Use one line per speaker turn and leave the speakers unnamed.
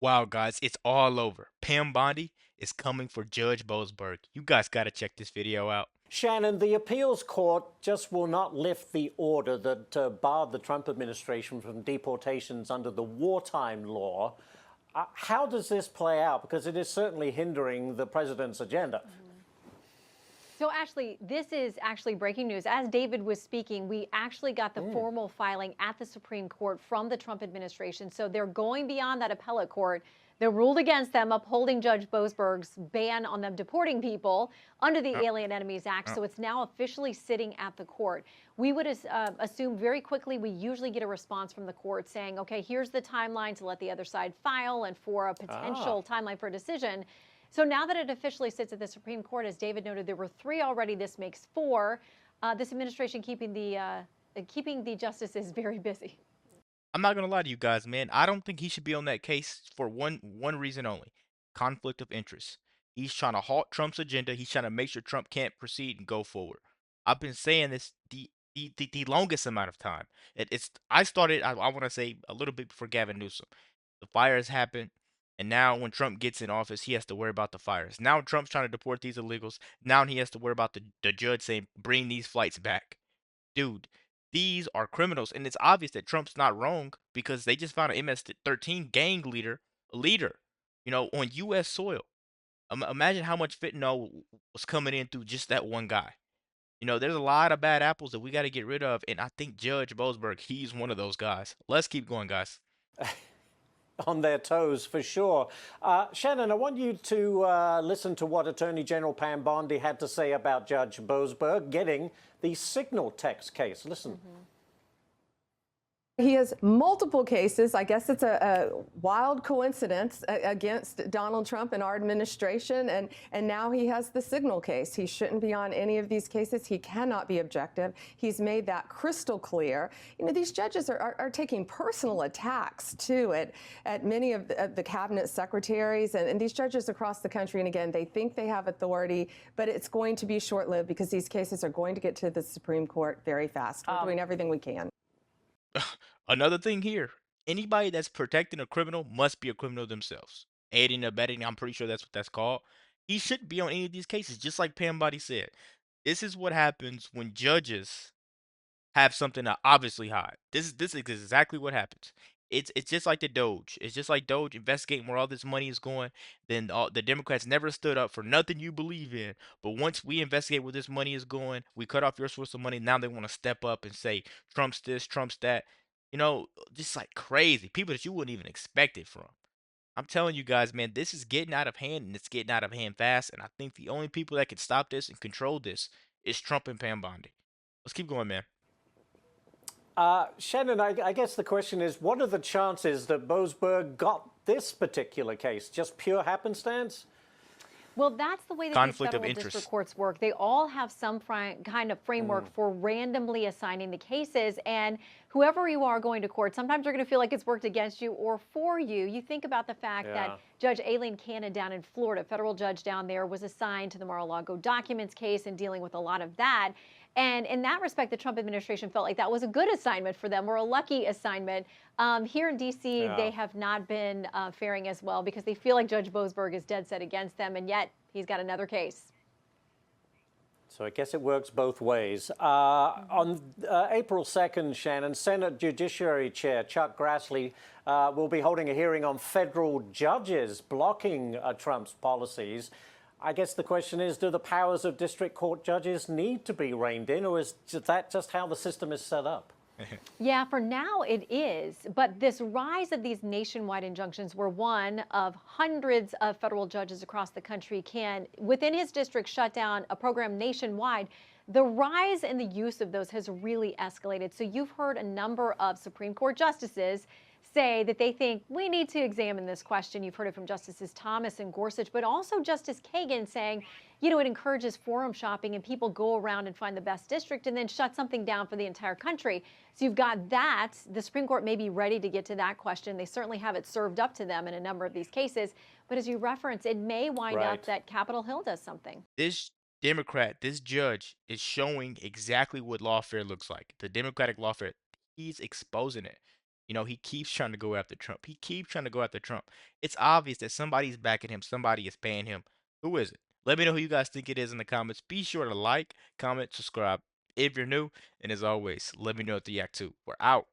Wow, guys, it's all over. Pam Bondi is coming for Judge Boasberg. You guys got to check this video out.
Shannon, the appeals court just will not lift the order that barred the Trump administration from deportations under the wartime law. How does this play out? Because it is certainly hindering the president's agenda.
So, Ashley, this is actually breaking news. As David was speaking, we actually got the formal filing at the Supreme Court from the Trump administration. So they're going beyond that appellate court that ruled against them, upholding Judge Boasberg's ban on them deporting people under the
Uh,
Alien Enemies Act.
uh,
So it's now officially sitting at the court. We would assume very quickly, we usually get a response from the court saying, okay, here's the timeline to let the other side file and for a potential timeline for a decision. So now that it officially sits at the Supreme Court, as David noted, there were three already. This makes four. This administration keeping the justices very busy.
I'm not gonna lie to you guys, man. I don't think he should be on that case for one reason only: conflict of interest. He's trying to halt Trump's agenda. He's trying to make sure Trump can't proceed and go forward. I've been saying this the longest amount of time. It's I started. I want to say a little bit before Gavin Newsom. The fires happened. And now when Trump gets in office, he has to worry about the fires. Now Trump's trying to deport these illegals. Now he has to worry about the judge saying, bring these flights back. Dude, these are criminals. And it's obvious that Trump's not wrong because they just found an MS-13 gang leader, on U.S. soil. Imagine how much fentanyl was coming in through just that one guy. There's a lot of bad apples that we got to get rid of. And I think Judge Boasberg, he's one of those guys. Let's keep going, guys.
On their toes, for sure. Shannon, I want you to listen to what Attorney General Pam Bondi had to say about Judge Boasberg getting the signal text case. Listen.
He has multiple cases. I guess it's a wild coincidence against Donald Trump and our administration. And now he has the signal case. He shouldn't be on any of these cases. He cannot be objective. He's made that crystal clear. These judges are taking personal attacks, too, at many of the cabinet secretaries and these judges across the country. And again, they think they have authority, but it's going to be short-lived because these cases are going to get to the Supreme Court very fast. We're doing everything we can.
Another thing here, anybody that's protecting a criminal must be a criminal themselves. Aiding and abetting, I'm pretty sure that's what that's called. He shouldn't be on any of these cases, just like Pam Bondi said. This is what happens when judges have something to obviously hide. This is exactly what happens. It's just like the Doge. It's just like Doge investigating where all this money is going. Then the Democrats never stood up for nothing you believe in. But once we investigate where this money is going, we cut off your source of money. Now they want to step up and say Trump's this, Trump's that. Just like crazy people that you wouldn't even expect it from. I'm telling you guys, man, this is getting out of hand and it's getting out of hand fast. And I think the only people that can stop this and control this is Trump and Pam Bondi. Let's keep going, man.
Shannon, I guess the question is, what are the chances that Boasberg got this particular case? Just pure happenstance?
Well, that's the way that these
Conflict of
federal district
interest.
courts work. They all have some kind of framework for randomly assigning the cases. And whoever you are going to court, sometimes you're going to feel like it's worked against you or for you. You think about the fact that Judge Aileen Cannon down in Florida, federal judge down there, was assigned to the Mar-a-Lago documents case and dealing with a lot of that. And in that respect, the Trump administration felt like that was a good assignment for them, or a lucky assignment. Here in D.C., they have not been faring as well because they feel like Judge Boasberg is dead set against them, and yet he's got another case.
So I guess it works both ways. On April 2nd, Shannon, Senate Judiciary Chair Chuck Grassley will be holding a hearing on federal judges blocking Trump's policies. I guess the question is, do the powers of district court judges need to be reined in, or is that just how the system is set up?
Yeah, for now it is. But this rise of these nationwide injunctions, where one of hundreds of federal judges across the country can, within his district, shut down a program nationwide, the rise in the use of those has really escalated. So you've heard a number of Supreme Court justices say that they think we need to examine this question. You've heard it from Justices Thomas and Gorsuch, but also Justice Kagan saying, it encourages forum shopping and people go around and find the best district and then shut something down for the entire country. So you've got that. The Supreme Court may be ready to get to that question. They certainly have it served up to them in a number of these cases. But as you reference, it may wind up that Capitol Hill does something.
This this judge, is showing exactly what lawfare looks like. The Democratic lawfare, he's exposing it. You know, he keeps trying to go after Trump. He keeps trying to go after Trump. It's obvious that somebody's backing him. Somebody is paying him. Who is it? Let me know who you guys think it is in the comments. Be sure to like, comment, subscribe if you're new. And as always, let me know what you react to. We're out.